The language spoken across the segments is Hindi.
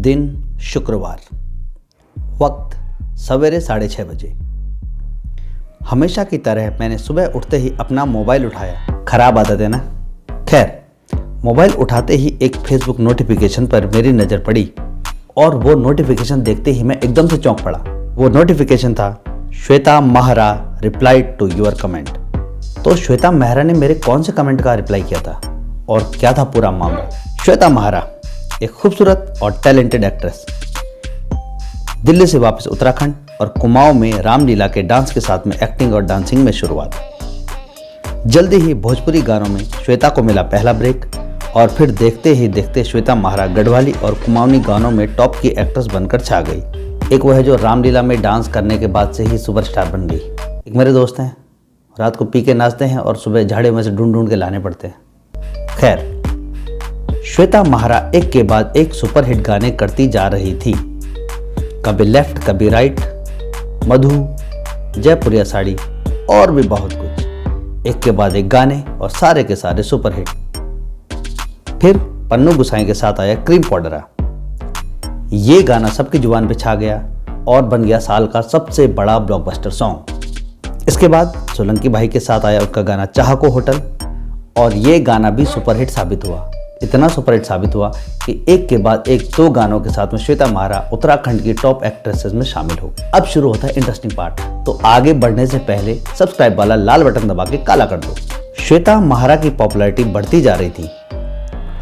दिन शुक्रवार, वक्त सवेरे 6:30 बजे। हमेशा की तरह मैंने सुबह उठते ही अपना मोबाइल उठाया। खराब आदत है ना। खैर, मोबाइल उठाते ही एक फेसबुक नोटिफिकेशन पर मेरी नज़र पड़ी और वो नोटिफिकेशन देखते ही मैं एकदम से चौंक पड़ा। वो नोटिफिकेशन था, श्वेता महरा रिप्लाइड टू योर कमेंट। तो श्वेता महरा ने मेरे कौन से कमेंट का रिप्लाई किया था और क्या था पूरा मामला। श्वेता महरा एक खूबसूरत और टैलेंटेड एक्ट्रेस, दिल्ली से वापस उत्तराखंड और कुमाऊं में रामलीला के डांस के साथ में एक्टिंग और डांसिंग में शुरुआत। जल्दी ही भोजपुरी गानों में श्वेता को मिला पहला ब्रेक और फिर देखते ही देखते श्वेता महरा गढ़वाली और कुमाऊनी गानों में टॉप की एक्ट्रेस बनकर छा गई। एक वो है जो रामलीला में डांस करने के बाद से ही सुपरस्टार बन गई। एक मेरे दोस्त हैं, रात को पी के नाचते हैं और सुबह झाड़े में से ढूंढ ढूंढ के लाने पड़ते हैं। खैर, श्वेता महरा एक के बाद एक सुपरहिट गाने करती जा रही थी। कभी लेफ्ट कभी राइट, मधु, जयपुरिया साड़ी और भी बहुत कुछ। एक के बाद एक गाने और सारे के सारे सुपरहिट। फिर पन्नू गुसाई के साथ आया क्रीम पाउडरा। ये गाना सबकी जुबान पे छा गया और बन गया साल का सबसे बड़ा ब्लॉकबस्टर सॉन्ग। इसके बाद सोलंकी भाई के साथ आया उसका गाना चाह को होटल और ये गाना भी सुपरहिट साबित हुआ। इतना सुपरहिट साबित हुआ कि एक के बाद एक 2 गानों के साथ में श्वेता महरा उत्तराखंड की टॉप एक्ट्रेसेस में शामिल हो। अब शुरू होता है इंटरेस्टिंग पार्ट, तो आगे बढ़ने से पहले सब्सक्राइब वाला लाल बटन दबा के काला कर दो। श्वेता महरा की पॉपुलैरिटी बढ़ती जा रही थी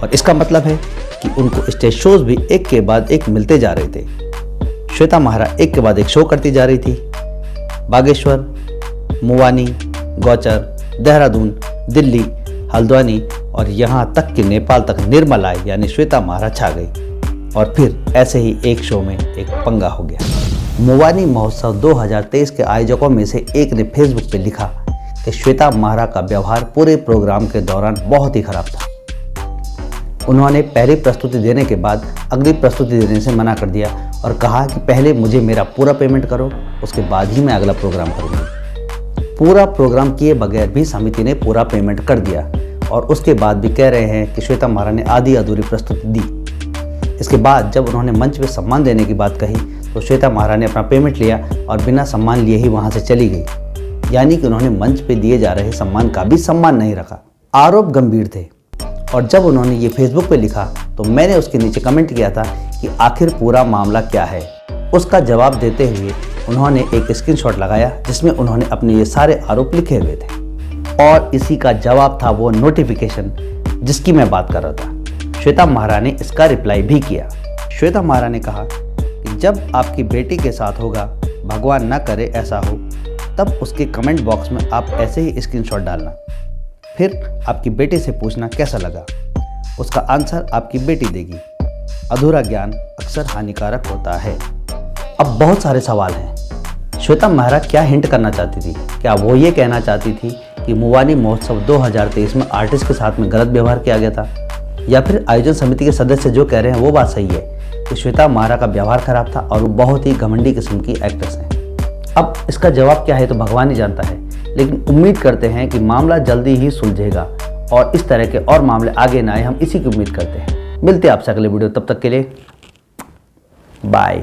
और इसका मतलब है कि उनको स्टेज शोज भी एक के बाद एक मिलते जा रहे थे। श्वेता महरा एक के बाद एक शो करती जा रही थी। बागेश्वर, मुवानी, गौचर, देहरादून, दिल्ली, हल्द्वानी और यहाँ तक कि नेपाल तक निर्मला यानी श्वेता महरा छा गई। और फिर ऐसे ही एक शो में एक पंगा हो गया। मुवानी महोत्सव 2023 के आयोजकों में से एक ने फेसबुक पे लिखा कि श्वेता महरा का व्यवहार पूरे प्रोग्राम के दौरान बहुत ही खराब था। उन्होंने पहली प्रस्तुति देने के बाद अगली प्रस्तुति देने से मना कर दिया और कहा कि पहले मुझे मेरा पूरा पेमेंट करो, उसके बाद ही मैं अगला प्रोग्राम करूँगी। पूरा प्रोग्राम किए बगैर भी समिति ने पूरा पेमेंट कर दिया और उसके बाद भी कह रहे हैं कि श्वेता महरा ने आधी अधूरी प्रस्तुति दी। इसके बाद जब उन्होंने मंच पे सम्मान देने की बात कही तो श्वेता महरा ने अपना पेमेंट लिया और बिना सम्मान लिए ही वहां से चली गई। यानी कि उन्होंने मंच पे दिए जा रहे सम्मान का भी सम्मान नहीं रखा। आरोप गंभीर थे और जब उन्होंने ये फेसबुक पे लिखा तो मैंने उसके नीचे कमेंट किया था कि आखिर पूरा मामला क्या है। उसका जवाब देते हुए उन्होंने एक स्क्रीनशॉट लगाया जिसमें उन्होंने अपने ये सारे आरोप लिखे हुए थे और इसी का जवाब था वो नोटिफिकेशन जिसकी मैं बात कर रहा था। श्वेता महरा ने इसका रिप्लाई भी किया। श्वेता महरा ने कहा कि जब आपकी बेटी के साथ होगा, भगवान ना करे ऐसा हो, तब उसके कमेंट बॉक्स में आप ऐसे ही स्क्रीनशॉट डालना, फिर आपकी बेटी से पूछना कैसा लगा। उसका आंसर आपकी बेटी देगी। अधूरा ज्ञान अक्सर हानिकारक होता है। अब बहुत सारे सवाल हैं। श्वेता महरा क्या हिंट करना चाहती थी? क्या वो ये कहना चाहती थी कि मुवानी महोत्सव 2023 में आर्टिस्ट के साथ में गलत व्यवहार किया गया था, या फिर आयोजन समिति के सदस्य जो कह रहे हैं वो बात सही है कि श्वेता महरा का व्यवहार खराब था और वो बहुत ही घमंडी किस्म की एक्ट्रेस है? अब इसका जवाब क्या है तो भगवान ही जानता है, लेकिन उम्मीद करते हैं कि मामला जल्दी ही सुलझेगा और इस तरह के और मामले आगे ना आए, हम इसी की उम्मीद करते हैं। मिलते हैं आपसे अगले वीडियो, तब तक के लिए बाय।